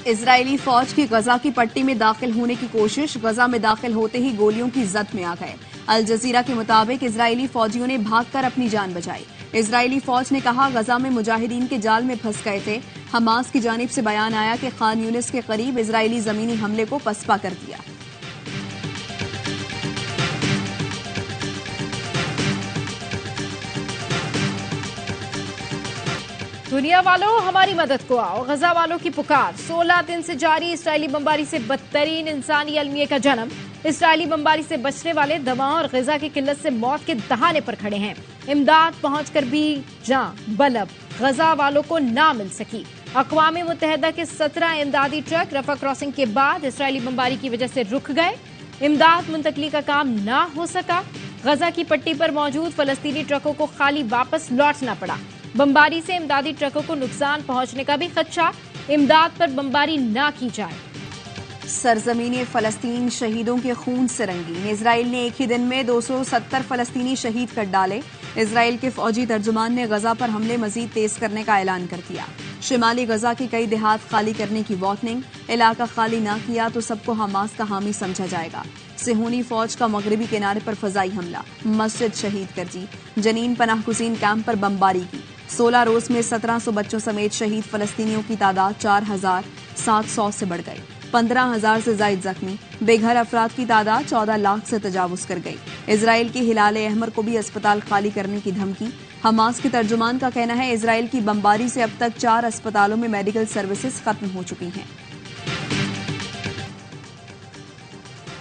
اسرائیلی فوج کی غزہ کی پٹی میں داخل ہونے کی کوشش، غزہ میں داخل ہوتے ہی گولیوں کی زد میں آ گئے۔ الجزیرہ کے مطابق اسرائیلی فوجیوں نے بھاگ کر اپنی جان بچائی۔ اسرائیلی فوج نے کہا غزہ میں مجاہدین کے جال میں پھنس گئے تھے۔ حماس کی جانب سے بیان آیا کہ خان یونس کے قریب اسرائیلی زمینی حملے کو پسپا کر دیا۔ دنیا والوں ہماری مدد کو آؤ، غزہ والوں کی پکار۔ 16 دن سے جاری اسرائیلی بمباری سے بدترین انسانی المیے کا جنم۔ اسرائیلی بمباری سے بچنے والے دواؤں اور غذا کی قلت سے موت کے دہانے پر کھڑے ہیں۔ امداد پہنچ کر بھی جاں بلب غزہ والوں کو نہ مل سکی۔ اقوام متحدہ کے 17 امدادی ٹرک رفح کراسنگ کے بعد اسرائیلی بمباری کی وجہ سے رک گئے۔ امداد منتقلی کا کام نہ ہو سکا۔ غزہ کی پٹی پر موجود فلسطینی ٹرکوں کو خالی واپس لوٹنا پڑا۔ بمباری سے امدادی ٹرکوں کو نقصان پہنچنے کا بھی خدشہ، امداد پر بمباری نہ کی جائے۔ سرزمین فلسطین شہیدوں کے خون سے رنگین، اسرائیل نے ایک ہی دن میں 270 فلسطینی شہید کر ڈالے۔ اسرائیل کے فوجی ترجمان نے غزہ پر حملے مزید تیز کرنے کا اعلان کر دیا۔ شمالی غزہ کی کئی دیہات خالی کرنے کی وارننگ، علاقہ خالی نہ کیا تو سب کو حماس کا حامی سمجھا جائے گا۔ صہیونی فوج کا مغربی کنارے پر فضائی حملہ، مسجد شہید کر دی، جنین پناہ گزین کیمپ پر بمباری کی۔ 16 روز میں 1700 بچوں سمیت شہید فلسطینیوں کی تعداد 4700 سے بڑھ گئی، 15,000 سے زائد زخمی، بے گھر افراد کی تعداد 14 لاکھ سے تجاوز کر گئی۔ اسرائیل کی ہلال احمر کو بھی اسپتال خالی کرنے کی دھمکی۔ حماس کے ترجمان کا کہنا ہے اسرائیل کی بمباری سے اب تک 4 اسپتالوں میں میڈیکل سروسز ختم ہو چکی ہیں۔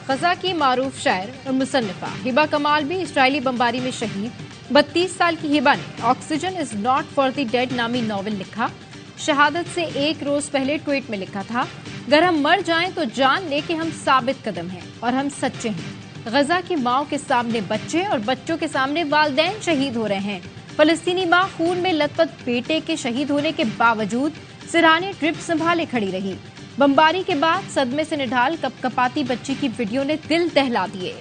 غزہ کی معروف شاعر اور مصنفہ ہبہ کمال بھی اسرائیلی بمباری میں شہید۔ 32 سال کی ہبہ نے oxygen is not for the dead نامی ناول لکھا۔ شہادت سے ایک روز پہلے ٹویٹ میں لکھا تھا، اگر ہم مر جائیں تو جان لے کہ ہم ثابت قدم ہیں اور ہم سچے ہیں۔ غزہ کی ماؤں کے سامنے بچے اور بچوں کے سامنے والدین شہید ہو رہے ہیں۔ فلسطینی ماں خون میں لت پت بیٹے کے شہید ہونے کے باوجود سرہانے ڈرپ سنبھالے کھڑی رہی۔ بمباری کے بعد صدمے سے نڈھال کپ کپاتی بچی کی ویڈیو نے دل دہلا دیے۔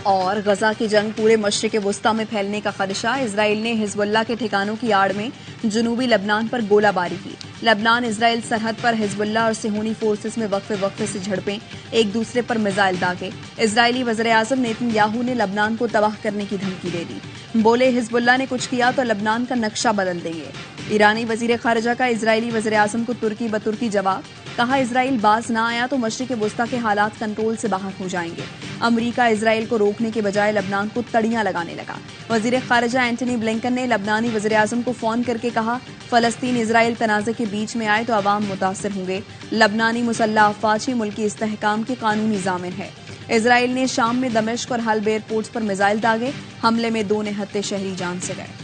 اور غزہ کی جنگ پورے مشرق وسطی میں پھیلنے کا خدشہ، اسرائیل نے حزب اللہ کے ٹھکانوں کی آڑ میں جنوبی لبنان پر گولہ باری کی۔ لبنان اسرائیل سرحد پر حزب اللہ اور صہیونی فورسز میں وقفے سے جھڑپیں، ایک دوسرے پر میزائل داغے۔ اسرائیلی وزیر اعظم نیتن یاہو نے لبنان کو تباہ کرنے کی دھمکی دے دی، بولے حزب اللہ نے کچھ کیا تو لبنان کا نقشہ بدل دیں گے۔ ایرانی وزیر خارجہ کا اسرائیلی وزیر اعظم کو ترکی بترکی جواب، کہا اسرائیل باز نہ آیا تو مشرق وسطی کے حالات کنٹرول سے باہر ہو جائیں گے۔ امریکہ اسرائیل کو روکنے کے بجائے لبنان کو تڑیاں لگانے لگا۔ وزیر خارجہ اینٹنی بلنکن نے لبنانی وزیر اعظم کو فون کر کے کہا فلسطین اسرائیل تنازع کے بیچ میں آئے تو عوام متاثر ہوں گے۔ لبنانی مسلح افواج ہی ملکی استحکام کے قانونی ضامن ہے۔ اسرائیل نے شام میں دمشق اور حلب ایئرپورٹس پر میزائل داغے، حملے میں 2 نہتے شہری جان سے گئے۔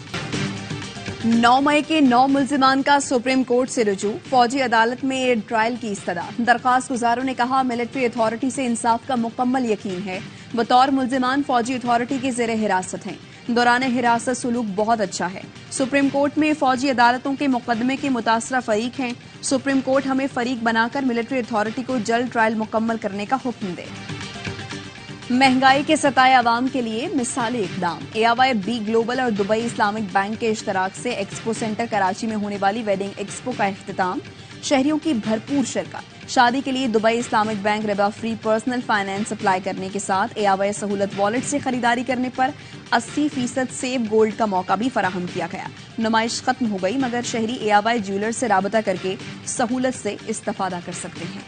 9 مئی کے 9 ملزمان کا سپریم کورٹ سے رجوع، فوجی عدالت میں ٹرائل کی استدعا۔ درخواست گزاروں نے کہا ملٹری اتھارٹی سے انصاف کا مکمل یقین ہے، بطور ملزمان فوجی اتھارٹی کے زیر حراست ہیں، دوران حراست سلوک بہت اچھا ہے۔ سپریم کورٹ میں فوجی عدالتوں کے مقدمے کے متاثرہ فریق ہیں، سپریم کورٹ ہمیں فریق بنا کر ملٹری اتھارٹی کو جلد ٹرائل مکمل کرنے کا حکم دے۔ مہنگائی کے ستائے عوام کے لیے مثالی اقدام، AIB گلوبل اور دبئی اسلامک بینک کے اشتراک سے ایکسپو سینٹر کراچی میں ہونے والی ویڈنگ ایکسپو کا اختتام، شہریوں کی بھرپور شرکت۔ شادی کے لیے دبئی اسلامک بینک ربا فری پرسنل فائنانس اپلائی کرنے کے ساتھ AIB سہولت والیٹ سے خریداری کرنے پر 80% سیو گولڈ کا موقع بھی فراہم کیا گیا۔ نمائش ختم ہو گئی مگر شہری AIB جیولر سے رابطہ کر کے سہولت سے استفادہ کر سکتے ہیں۔